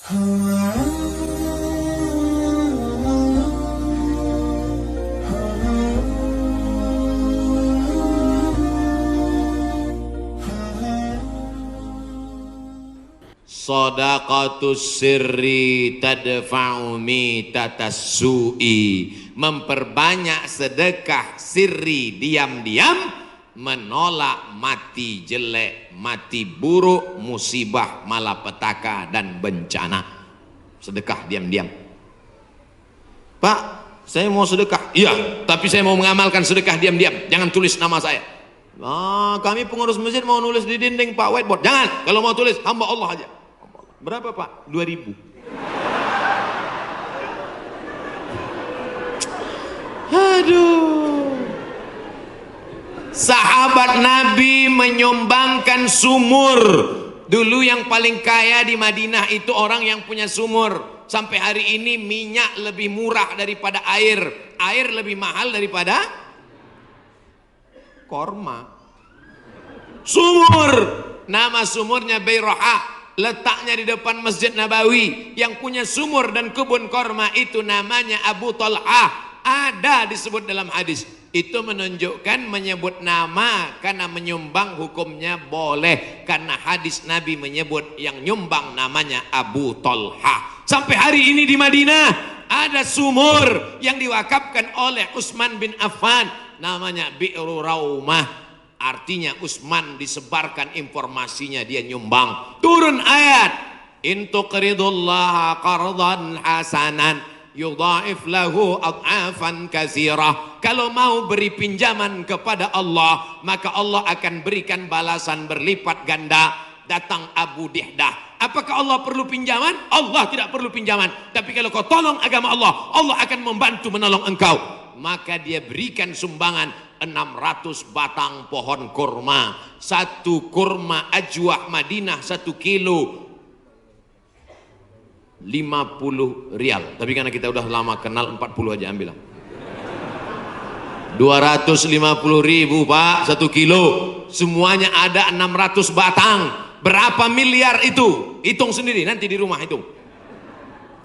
Shadaqatus sirri tadfa'u mitatas su'i. Memperbanyak sedekah sirri diam-diam menolak mati jelek, mati buruk, musibah, malapetaka dan bencana. Sedekah diam-diam. Pak, saya mau sedekah. Iya, tapi saya mau mengamalkan sedekah diam-diam. Jangan tulis nama saya. Kami pengurus masjid mau nulis di dinding Pak, whiteboard. Jangan. Kalau mau tulis hamba Allah aja. Berapa Pak? 2.000. Aduh. Sahabat Nabi menyumbangkan sumur. Dulu yang paling kaya di Madinah itu orang yang punya sumur. Sampai hari ini minyak lebih murah daripada air. Air lebih mahal daripada korma. Sumur. Nama sumurnya Bayroha. Letaknya di depan Masjid Nabawi. Yang punya sumur dan kebun korma itu namanya Abu Talhah. Ada disebut dalam hadis. Itu menunjukkan menyebut nama karena menyumbang hukumnya boleh. Karena hadis Nabi menyebut yang nyumbang namanya Abu Talhah. Sampai hari ini di Madinah ada sumur yang diwakafkan oleh Utsman bin Affan. Namanya Bi'ru Raumah. Artinya Utsman disebarkan informasinya, dia nyumbang. Turun ayat, in tuqridullaha qardan hasanan yudha'if lahu ad'afan katsirah. Kalau mau beri pinjaman kepada Allah, maka Allah akan berikan balasan berlipat ganda. Datang Abu Dihdah. Apakah Allah perlu pinjaman? Allah tidak perlu pinjaman. Tapi kalau kau tolong agama Allah, Allah akan membantu menolong engkau. Maka dia berikan sumbangan 600 batang pohon kurma. Satu kurma ajwah Madinah 1 kilo 50 rial. Tapi karena kita udah lama kenal 40 aja ambil. 250.000 Pak 1 kilo. Semuanya ada 600 batang. Berapa miliar itu? Hitung sendiri nanti di rumah hitung.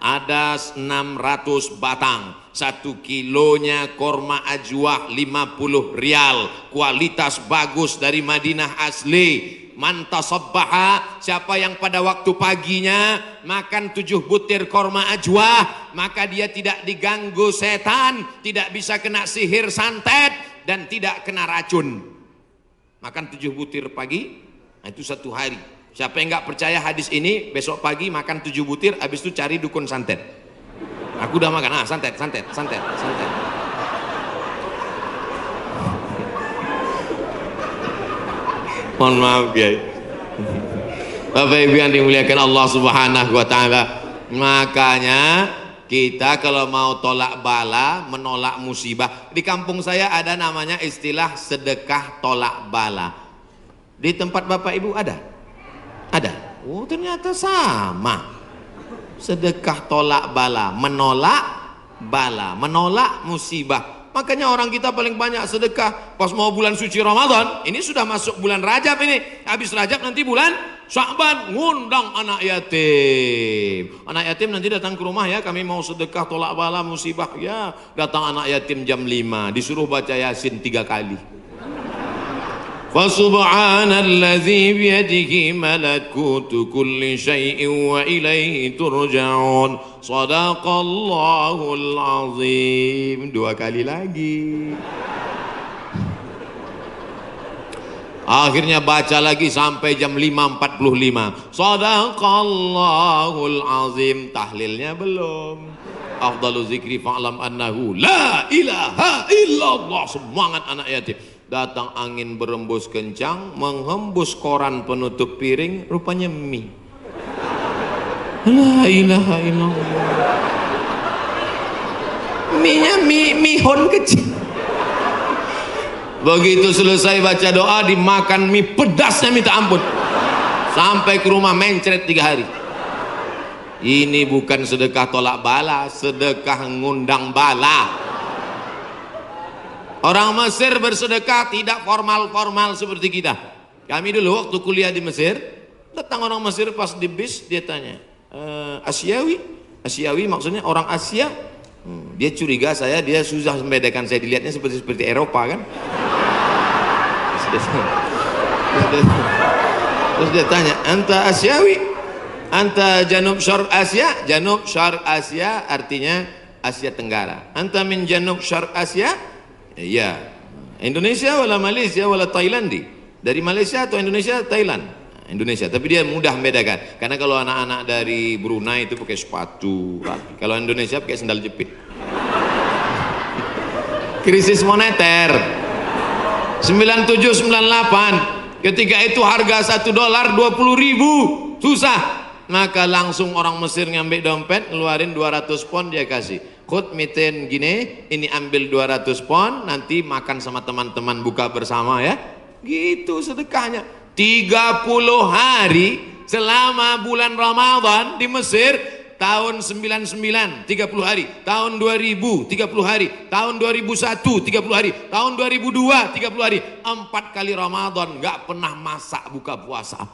Ada 600 batang. 1 kilonya korma ajwah 50 rial. Kualitas bagus dari Madinah asli. Man tasabbaha, siapa yang pada waktu paginya makan 7 butir korma ajwah, maka dia tidak diganggu setan, tidak bisa kena sihir santet, dan tidak kena racun. Makan 7 butir pagi, nah itu 1 hari. Siapa yang nggak percaya hadis ini, besok pagi makan 7 butir, habis itu cari dukun santet. Aku udah makan, santet. Mohon maaf ya. Bapak Ibu yang dimuliakan Allah Subhanahu wa taala. Makanya kita kalau mau tolak bala, menolak musibah. Di kampung saya ada namanya istilah sedekah tolak bala. Di tempat Bapak Ibu ada? Ada. Oh, ternyata sama. Sedekah tolak bala, menolak bala, menolak musibah. Makanya orang kita paling banyak sedekah pas mau bulan suci Ramadan. Ini sudah masuk bulan Rajab ini. Habis Rajab nanti bulan Sya'ban, ngundang anak yatim. Anak yatim nanti datang ke rumah ya, kami mau sedekah tolak bala musibah. Ya, datang anak yatim jam 5, disuruh baca Yasin 3 kali. Fasubhanalladzi biyadihi malakutu kulli syai'in wa ilaihi turja'un. Shadaqallahul azim. 2 kali lagi. Akhirnya baca lagi sampai jam 5.45. Shadaqallahul azim. Tahlilnya belum. Afdalu zikri fa'lam annahu la ilaha illallah. Semangat anak yatim. Datang angin berembus kencang, menghembus koran penutup piring, rupanya mie. La ilaha illallah. Mie-nya mihon kecil. Begitu selesai baca doa, dimakan mie pedasnya minta ampun. Sampai ke rumah mencret 3 hari. Ini bukan sedekah tolak bala, sedekah ngundang bala. Orang Mesir bersedekah tidak formal-formal seperti kita. Kami dulu waktu kuliah di Mesir, datang orang Mesir pas di bis, dia tanya, Asiawi. Asiawi maksudnya orang Asia. Dia curiga dia susah membedakan, saya dilihatnya seperti Eropa kan. Terus dia tanya, anta Asiawi, anta Janub Syarq Asia. Janub Syarq Asia artinya Asia Tenggara. Anta min Janub Syarq Asia? Iya. Indonesia wala Malaysia wala Thailandi. Dari Malaysia atau Indonesia? Thailand. Indonesia, tapi dia mudah membedakan karena kalau anak-anak dari Brunei itu pakai sepatu rapi, kalau Indonesia pakai sendal jepit. Krisis moneter 97-98, ketika itu harga $1 20.000, susah, maka langsung orang Mesir ngambil dompet, ngeluarin 200 pon, dia kasih khud miten gini, ini ambil 200 pon, nanti makan sama teman-teman, buka bersama ya, gitu sedekahnya. 30 hari selama bulan Ramadan di Mesir, tahun 99 30 hari, tahun 2000 30 hari, tahun 2001 30 hari, tahun 2002 30 hari, 4 kali Ramadan nggak pernah masak buka puasa.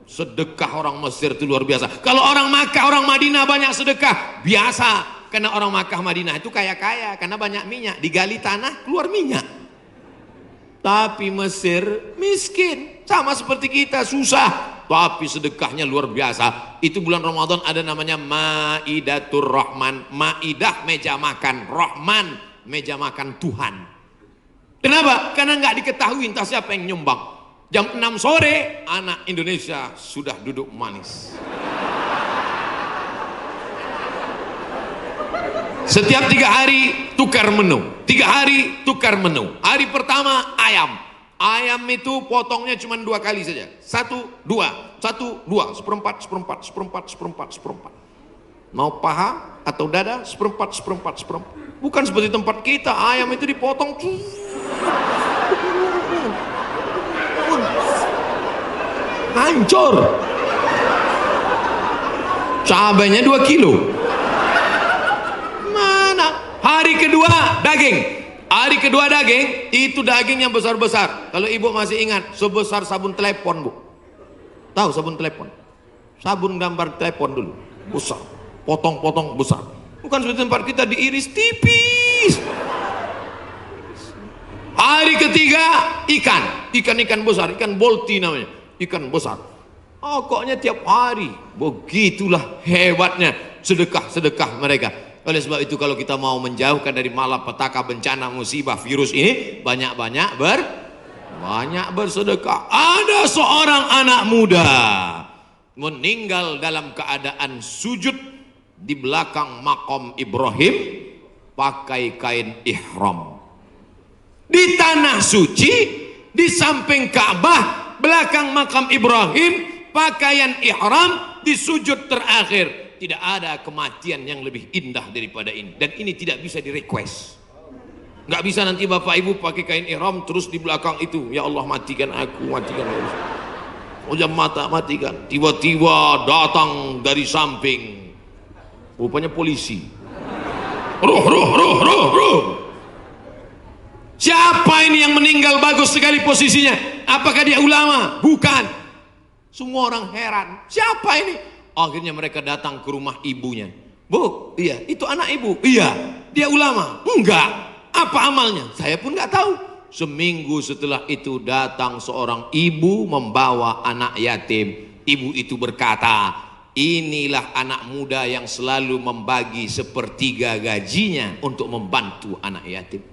Sedekah orang Mesir itu luar biasa. Kalau orang Makkah, orang Madinah banyak sedekah biasa, karena orang Makkah Madinah itu kaya-kaya karena banyak minyak, digali tanah keluar minyak. Tapi Mesir miskin, sama seperti kita, susah, tapi sedekahnya luar biasa. Itu bulan Ramadan ada namanya Maidatur Rahman. Maidah meja makan, Rahman meja makan Tuhan. Kenapa? Karena nggak diketahui entah siapa yang nyumbang. Jam 6 sore anak Indonesia sudah duduk manis. Setiap 3 hari tukar menu, 3 hari tukar menu. Hari pertama ayam. Ayam itu potongnya cuma 2 kali saja. 1, 2, 1, 2, seperempat. Mau paha atau dada, seperempat. Bukan seperti tempat kita, ayam itu dipotong. Hancur. Cabainya 2 kilo. Hari kedua daging. Hari kedua daging, itu daging yang besar-besar. Kalau ibu masih ingat, sebesar sabun telepon, Bu. Tahu sabun telepon? Sabun gambar telepon dulu. Besar. Potong-potong besar. Bukan seperti tempat kita diiris tipis. Hari ketiga ikan. Ikan besar, ikan bolti namanya. Ikan besar. Pokoknya tiap hari. Begitulah hebatnya sedekah-sedekah mereka. Oleh sebab itu kalau kita mau menjauhkan dari malapetaka, bencana, musibah, virus ini, banyak-banyak bersedekah. Ada seorang anak muda meninggal dalam keadaan sujud di belakang makam Ibrahim pakai kain ihram. Di tanah suci, di samping Ka'bah, belakang makam Ibrahim, pakaian ihram di sujud terakhir. Tidak ada kematian yang lebih indah daripada ini. Dan ini tidak bisa di request. Nggak bisa nanti bapak ibu pakai kain ihram terus di belakang itu, ya Allah matikan aku, matikan aku. Ujam mata matikan. Tiba-tiba datang dari samping, rupanya polisi. Ruh. Siapa ini yang meninggal bagus sekali posisinya? Apakah dia ulama? Bukan. Semua orang heran. Siapa ini? Akhirnya mereka datang ke rumah ibunya. Bu, iya, itu anak ibu. Iya, dia ulama. Enggak. Apa amalnya? Saya pun nggak tahu. Seminggu setelah itu datang seorang ibu membawa anak yatim. Ibu itu berkata, inilah anak muda yang selalu membagi 1/3 gajinya untuk membantu anak yatim.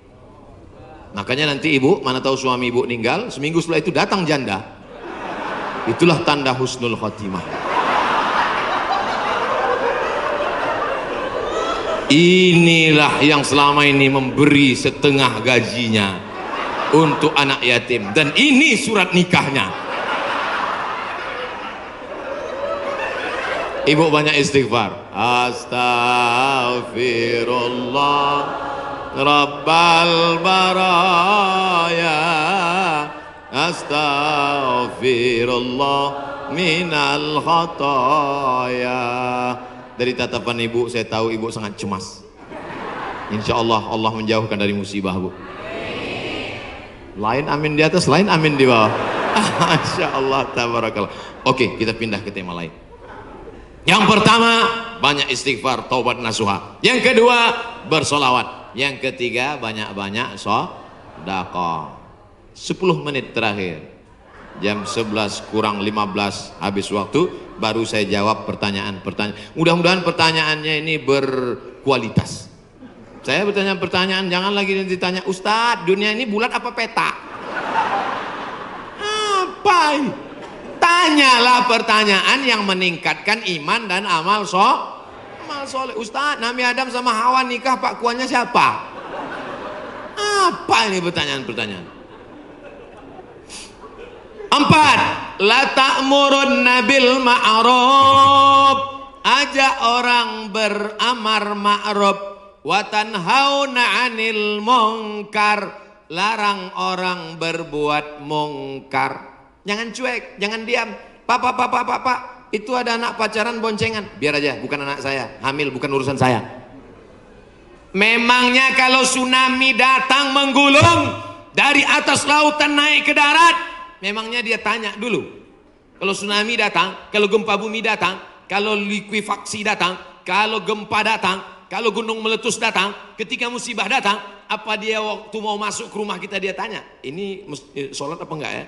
Makanya nanti ibu, mana tahu suami ibu meninggal, seminggu setelah itu datang janda. Itulah tanda husnul khotimah. Inilah yang selama ini memberi setengah gajinya untuk anak yatim, dan ini surat nikahnya. Ibu banyak istighfar. Astaghfirullah Rabbal baraya, astaghfirullah minal khataya. Dari tatapan ibu saya tahu ibu sangat cemas. Insya Allah Allah menjauhkan dari musibah, Bu. Lain amin di atas, lain amin di bawah. Masya Allah, tabarakallah. Oke, kita pindah ke tema lain. Yang pertama, banyak istighfar, taubat nasuha. Yang kedua, bersolawat. Yang ketiga, banyak-banyak sedekah. 10 menit terakhir, jam 11 kurang 15 habis waktu, baru saya jawab pertanyaan-pertanyaan. Mudah-mudahan pertanyaannya ini berkualitas. Saya bertanya pertanyaan, jangan lagi ditanya, Ustadz, dunia ini bulat apa peta? Apa ini? Tanyalah pertanyaan yang meningkatkan iman dan amal soleh. Ustadz, Nabi Adam sama Hawa nikah, pak kuannya siapa? Apa ini pertanyaan-pertanyaan? 4. La ta'murunna bil ma'ruf, ajak orang beramar ma'ruf, wa tanhauna 'anil munkar, larang orang berbuat mungkar. Jangan cuek, jangan diam. Pak, itu ada anak pacaran boncengan. Biar aja, bukan anak saya. Hamil bukan urusan saya. Memangnya kalau tsunami datang menggulung dari atas lautan naik ke darat, memangnya dia tanya dulu. Kalau tsunami datang, kalau gempa bumi datang, kalau likuifaksi datang, kalau gempa datang, kalau gunung meletus datang, ketika musibah datang, apa dia waktu mau masuk ke rumah kita dia tanya, ini sholat apa enggak ya?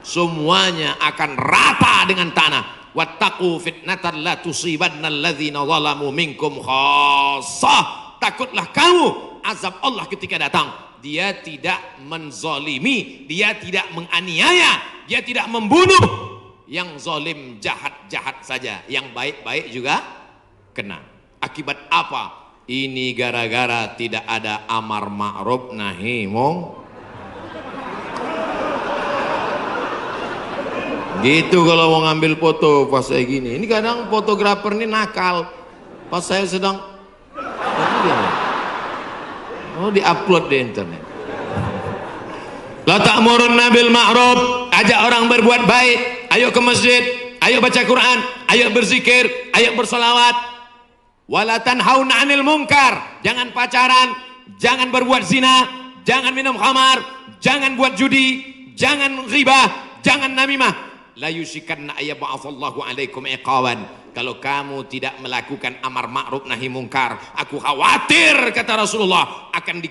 Semuanya akan rata dengan tanah. Wattaqu fitnatan la tusibanna alladzina zalamu minkum khassah. Takutlah kamu azab Allah ketika datang. Dia tidak menzalimi, dia tidak menganiaya, dia tidak membunuh. Yang zalim jahat-jahat saja, yang baik-baik juga kena. Akibat apa? Ini gara-gara tidak ada amar ma'ruf nahi munkar. Gitu kalau mau ngambil foto pas saya gini. Ini kadang fotografer ini nakal. Pas saya sedang diupload di internet. La ta'murunna bil ma'ruf, ajak orang berbuat baik. Ayo ke masjid, ayo baca Quran, ayo berzikir, ayo bersolawat. Wala tanhauna 'anil munkar, jangan pacaran, jangan berbuat zina, jangan minum khamar, jangan buat judi, jangan ghibah, jangan namimah. La yusikanna ayyab'atsallahu 'alaikum iqawan. Kalau kamu tidak melakukan amar ma'ruf nahi mungkar, aku khawatir, kata Rasulullah, akan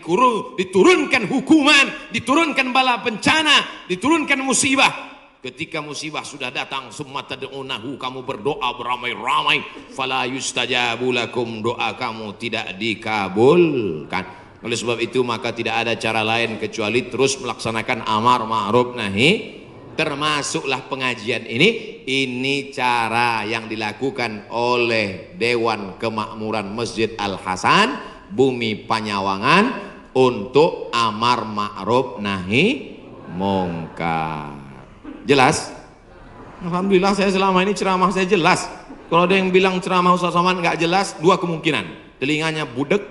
diturunkan hukuman, diturunkan bala bencana, diturunkan musibah. Ketika musibah sudah datang, summa tad'unahu, kamu berdoa beramai-ramai, fala yustajabu lakum, doa kamu tidak dikabulkan. Oleh sebab itu maka tidak ada cara lain kecuali terus melaksanakan amar ma'ruf nahi. Termasuklah pengajian ini cara yang dilakukan oleh Dewan Kemakmuran Masjid Al-Hasan Bumi Panyawangan untuk amar ma'ruf nahi mungkar. Jelas? Alhamdulillah saya selama ini ceramah saya jelas. Kalau ada yang bilang ceramah Ustaz Somad nggak jelas, dua kemungkinan: telinganya budek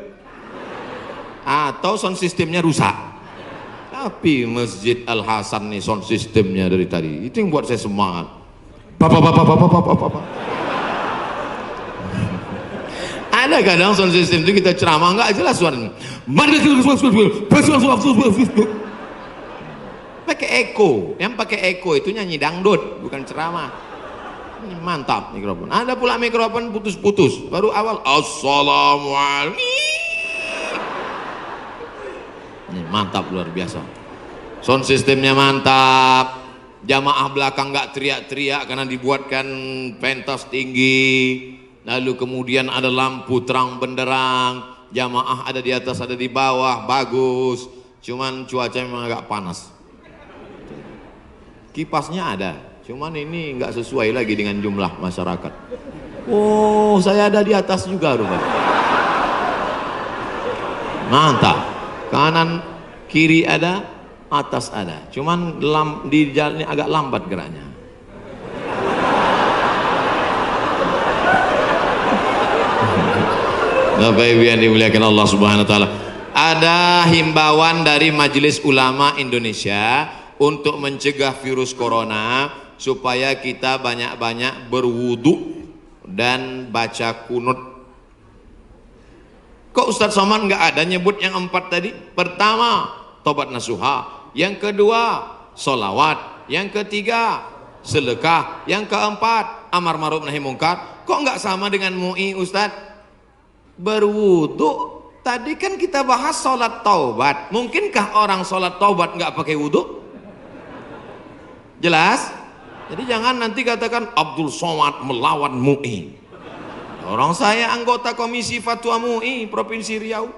atau sound sistemnya rusak. Tapi Masjid Al-Hasan nih sound sistemnya dari tadi, itu yang buat saya semangat. Bapak. Ada kadang sound system itu kita ceramah nggak jelas suaranya. Pakai echo, yang pakai echo itu nyanyi dangdut, bukan ceramah. Ini mantap mikrofon. Ada pula mikrofon putus-putus. Baru awal assalamualaikum. Ini mantap, luar biasa. Sound sistemnya mantap. Jamaah belakang nggak teriak-teriak karena dibuatkan pentas tinggi. Lalu kemudian ada lampu terang benderang. Jamaah ada di atas, ada di bawah, bagus. Cuman cuaca memang agak panas. Kipasnya ada, cuman ini nggak sesuai lagi dengan jumlah masyarakat. Oh, saya ada di atas juga rupanya. Mantap. Kanan kiri ada, atas ada. Cuman di jalan ini agak lambat geraknya. Bapak Ibu yang dimuliakan Allah Subhanahu wa taala. Ada himbauan dari Majelis Ulama Indonesia untuk mencegah virus corona supaya kita banyak-banyak berwudu dan baca kunut. Kok Ustadz Somad nggak ada nyebut yang 4 tadi? Pertama, tobat nasuha. Yang kedua, solawat. Yang ketiga, sedekah. Yang keempat, amar ma'ruf nahi mungkar. Kok kok nggak sama dengan MUI Ustadz? Berwudu. Tadi kan kita bahas sholat taubat. Mungkinkah orang sholat taubat nggak pakai wudu? Jelas? Jadi jangan nanti katakan Abdul Somad melawan MUI. Orang saya anggota komisi fatwa MUI Provinsi Riau.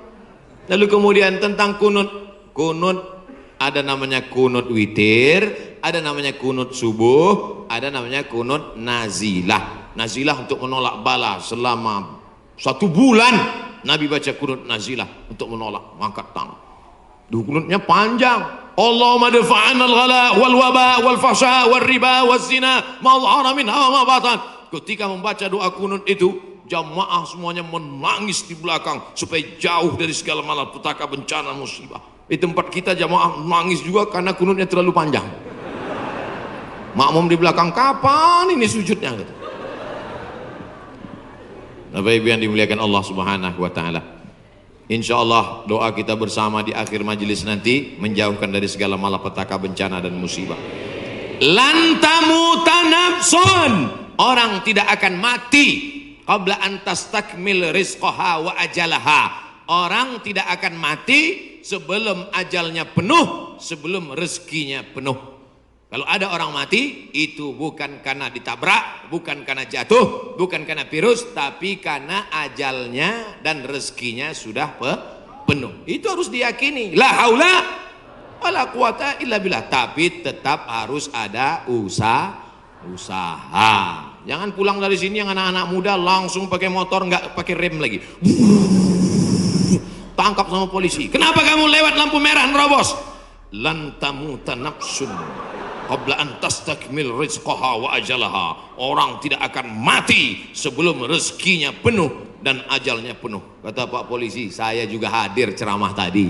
Lalu kemudian tentang kunut. Kunut ada namanya kunut witir, ada namanya kunut subuh, ada namanya kunut nazilah. Nazilah untuk menolak bala selama 1 bulan. Nabi baca kunut nazilah untuk menolak angkat tangan. Kunutnya panjang. Allahumma dafa'an al-ghala wal waba wal fahsya wal riba wal zina ma dhahara minha wa ma batan. Ketika membaca doa kunut itu, jamaah semuanya menangis di belakang supaya jauh dari segala malapetaka, bencana, musibah. Di tempat kita jamaah menangis juga karena kunutnya terlalu panjang. Makmum di belakang, kapan ini sujudnya gitu. Bapak Ibu yang dimuliakan Allah Subhanahu wa taala. Insyaallah doa kita bersama di akhir majelis nanti menjauhkan dari segala malapetaka, bencana dan musibah. Lan tamuta nafsun, orang tidak akan mati qabla an tastakmil rizqaha wa ajalaha. Orang tidak akan mati sebelum ajalnya penuh, sebelum rezekinya penuh. Kalau ada orang mati, itu bukan karena ditabrak, bukan karena jatuh, bukan karena virus, tapi karena ajalnya dan rezekinya sudah penuh. Itu harus diyakini. La haula wala quwata illa billah. Tapi tetap harus ada usaha. Jangan pulang dari sini yang anak-anak muda langsung pakai motor, nggak pakai rem lagi. Tangkap sama polisi. Kenapa kamu lewat lampu merah nerobos? Lan tamuta nafsun qabla an tastakmil rizqaha wa ajalaha. Orang tidak akan mati sebelum rezekinya penuh dan ajalnya penuh. Kata Pak Polisi, saya juga hadir ceramah tadi.